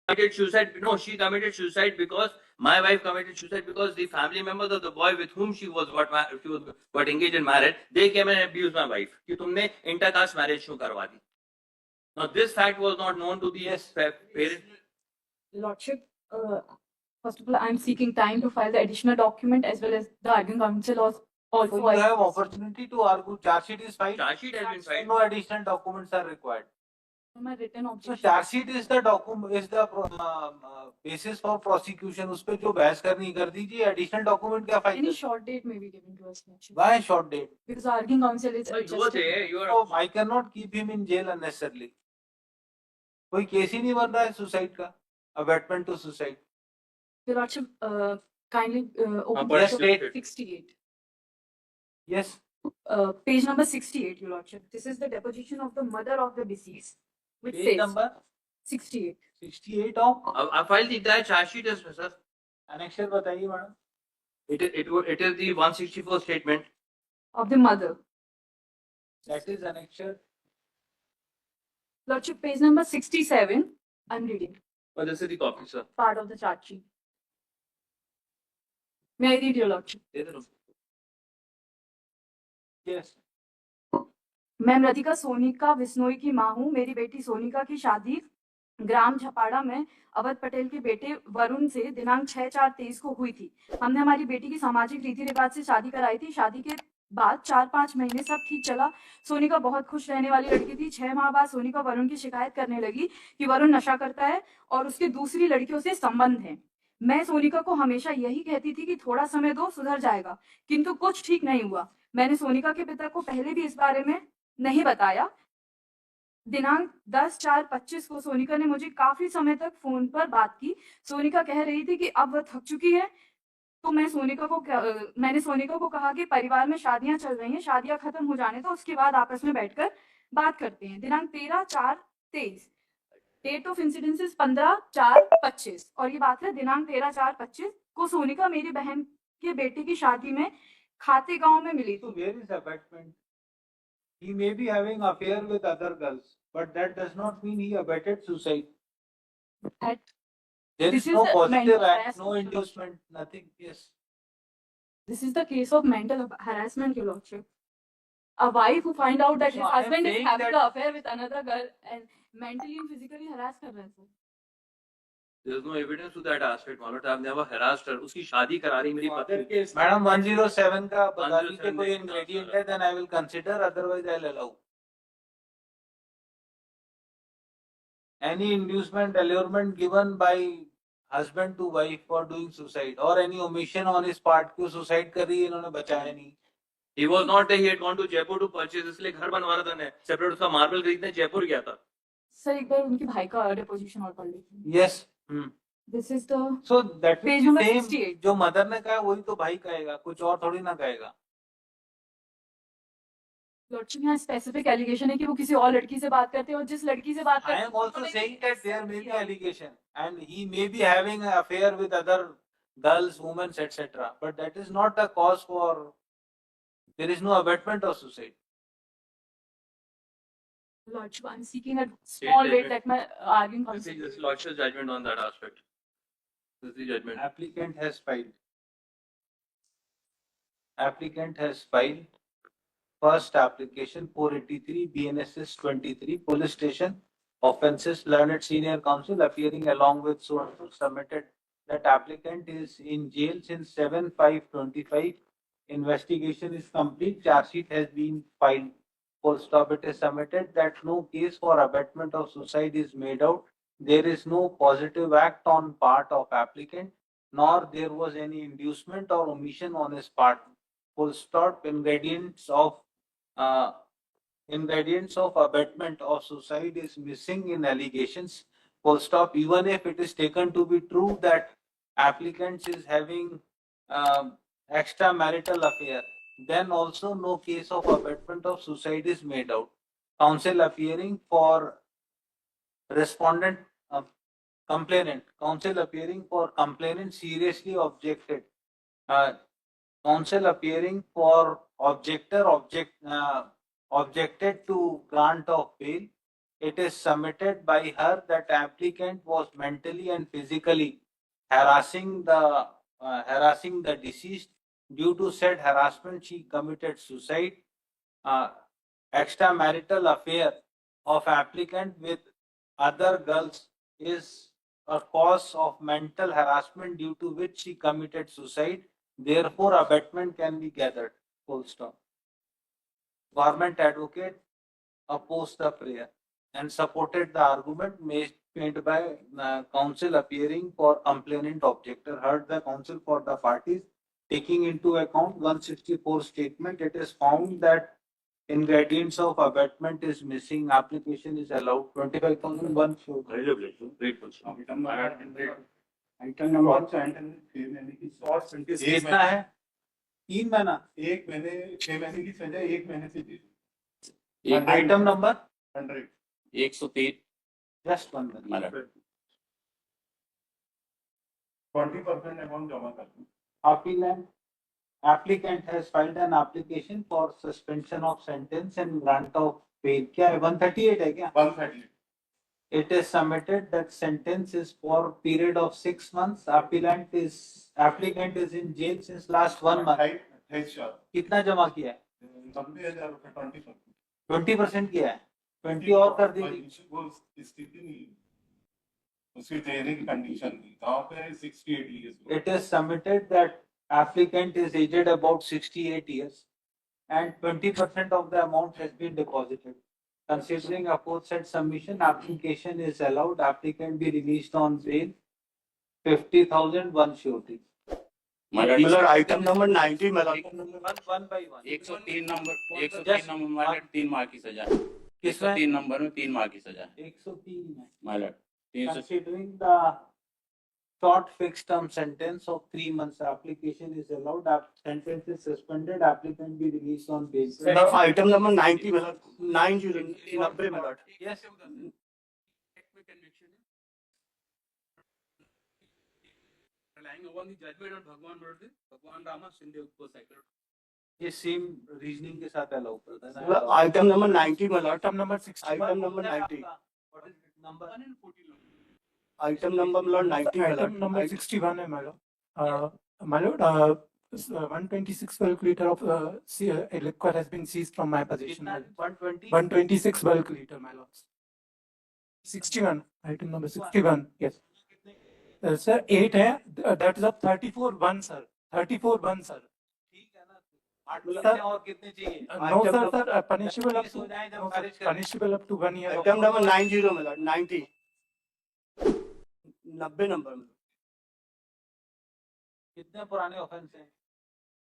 committed suicide. No, she committed suicide because my wife committed suicide because the family members of the boy with whom she was got engaged and married, they came and abused my wife. कि तुमने intercaste marriage क्यों करवा दी? Now this fact was not known to the parents. Lordship, first of all, I am seeking time to file the additional document as well as the arguing counsel also. So you have opportunity to argue. Charge sheet is filed. Charge sheet has been filed. No additional documents are required. My written So objection. charge sheet is the document, is the basis for prosecution. उस पे जो बहस करनी कर दीजिए. Additional document क्या file? Any short date may be given to us. Lordship. Why short date? Because arguing counsel is. Oh, I cannot keep him in jail unnecessarily. कोई case ही नहीं बन रहा है सुसाइड का. Abetment to suicide. Your Lordship, kindly open Yes, page 68. Yes. Page number 68, Your Lordship. This is the deposition of the mother of the deceased. Which Page says number 68. 68 of. I filed the entire charge sheet as well, sir. Annexure बताइए madam. It is the 164 statement of the mother. That is annexure. Lordship, page number 67. I'm reading. Oh, this is the copy, sir. Part of the charge sheet. May I read, Your Lordship? Yes. मैं मृतिका सोनिका विश्नोई की मां हूं। मेरी बेटी सोनिका की शादी ग्राम झपाड़ा में अवध पटेल के बेटे वरुण से दिनांक 6/4/23 को हुई थी। हमने हमारी बेटी की सामाजिक रीति रिवाज से शादी कराई थी। शादी के बाद 4-5 महीने सब ठीक चला। सोनिका बहुत खुश रहने वाली लड़की थी। 6 माह बाद सोनिका वरुण की शिकायत करने लगी कि वरुण नशा करता है और उसके दूसरी लड़कियों से संबंध है। मैं सोनिका को हमेशा यही कहती थी कि थोड़ा समय दो, सुधर जाएगा, किंतु कुछ ठीक नहीं हुआ। मैंने सोनिका के पिता को पहले भी इस बारे में नहीं बताया। दिनांक 10/4/25 को सोनिका ने मुझे काफी समय तक फोन पर बात की। सोनिका कह रही थी कि अब वह थक चुकी है। तो मैंने सोनिका को कहा कि परिवार में शादियां चल रही हैं, शादियां खत्म हो जाने तो उसके बाद आपस में बैठकर बात करते हैं। दिनांक 13/4/23, डेट ऑफ इंसिडेंस 15/4/25 और ये बात है दिनांक 13/4/25 को सोनिका मेरी बहन के बेटे की शादी में खाते गांव में मिली। So where is abetment? He may be having affair with other girls, but that does not mean he abetted suicide. There is no positive act, no inducement, nothing. Yes. This is the case of mental harassment, Your Lordship. A wife who find out that his husband is having an affair with another girl and mentally and physically harass कर रहा है sir. There is no evidence to that aspect, my lord. I have never harassed her. उसकी शादी करा रही मेरी पत्नी. Madam 107 का बता दीजिए कोई ingredient है, then I will consider. Otherwise, I will allow. Any inducement, allurement given by husband to wife for doing suicide, or any omission on his part कि suicide कर रही है, इन्होंने बचाया नहीं. He was not there. He had gone to Jaipur to purchase. इसलिए घर बनवा रहा था ने. Separate उसका मार्बल खरीदने जयपुर गया था. सर एक बार उनके भाई का deposition और पढ़ लीजिए. Yes. This is the so that page number 68. जो मदर ने कहा वही तो भाई कहेगा, कुछ और थोड़ी ना कहेगा. लॉर्डशिप यहाँ स्पेसिफिक एलिगेशन है कि वो किसी और लड़की से बात करते हैं और जिस लड़की से बात करते हैं. I am also saying that there may be allegation and he may be having an affair with other girls, women, etc. But that is not a cause for. There is no abetment of suicide. Lordship, I am seeking a small wait that my arguing. This is Lordship's judgment on that aspect. This is the judgment. Applicant has filed. Applicant has filed first application 483 BNSS 23 police station offences. Learned senior counsel appearing along with so submitted that applicant is in jail since 7/5/25. Investigation is complete. Charge sheet has been filed. Full stop. It is submitted that no case for abetment of suicide is made out. There is no positive act on part of applicant, nor there was any inducement or omission on his part. Full stop. Ingredients of abetment of suicide is missing in allegations. Full stop. Even if it is taken to be true that applicant is having extramarital affair, then also no case of abetment of suicide is made out. Counsel appearing for respondent complainant. Counsel appearing for complainant seriously objected. Counsel appearing for objector objected to grant of bail. it is submitted by her that applicant was mentally and physically harassing the deceased. Due to said harassment, she committed suicide. Extramarital affair of applicant with other girls is a cause of mental harassment due to which she committed suicide. Therefore, abatement can be gathered. Full stop. Government advocate opposed the prayer and supported the argument made by counsel appearing for complainant objector. Heard the counsel for the parties. Taking into account 164 statement, it is found that ingredients of abatement is missing. Application is allowed. 25,001 should. Item number 6 महीने की कितना है? 3 महीना. 1 महीने 6 महीने की सजा 1 महीने से दी item number 100 103 just 1 minute. Madam 20% amount जमा कर दूं Applicant has filed an application for suspension of sentence and grant of bail. क्या है? 138 है क्या? 130 It is submitted that sentence is for period of 6 months. Applicant is in jail since last 1 month. 28 कितना जमा किया है? 90,000 रुपए 20% 20% किया है. 20 और कर दीजिए. वो स्थिति नहीं उसकी देने की कंडीशन थी कहाँ पे 68 years It is submitted that applicant is aged about 68 years and 20% of the amount has been deposited. Considering aforesaid submission, application is allowed. Applicant be released on bail. 50,000 one surety. Madam item number 90 One by one. 103 number madam 3 माह की सजा है। किसमें? 103 number में 3 माह की सजा है 103 में. Madam 300 Considering the short fixed term sentence of 3 months, application is allowed. Sentence is suspended. Applicant be released on bail. Item number 90 90 minute. Yes. relying upon the judgment of Bhagwan Murthy, Bhagwan Rama, Shinde Uppo Cycle. ये same reasoning के साथ allow करता है ना. Item number 90 minute. Item number 60. Item number 90. What is it? Number 1 and 14. Item number Item number 61 है my lord. My lord, 126 bulk liter of liquor has been seized from my possession. कितना? my lord. 120. 126 bulk liter, my lord. 61. Item number 61. Yes. Sir, 8 है. That is of 34-1, sir. 34-1, sir. ठीक है ना. 8 minute Sir, और कितने चाहिए? No, sir. Punishable up police to हो जाए जब no, sir, खारिज कर. punishable up to 1 year. of- item number 90 minute 90 90 number में. कितने पुराने ऑफेंस हैं?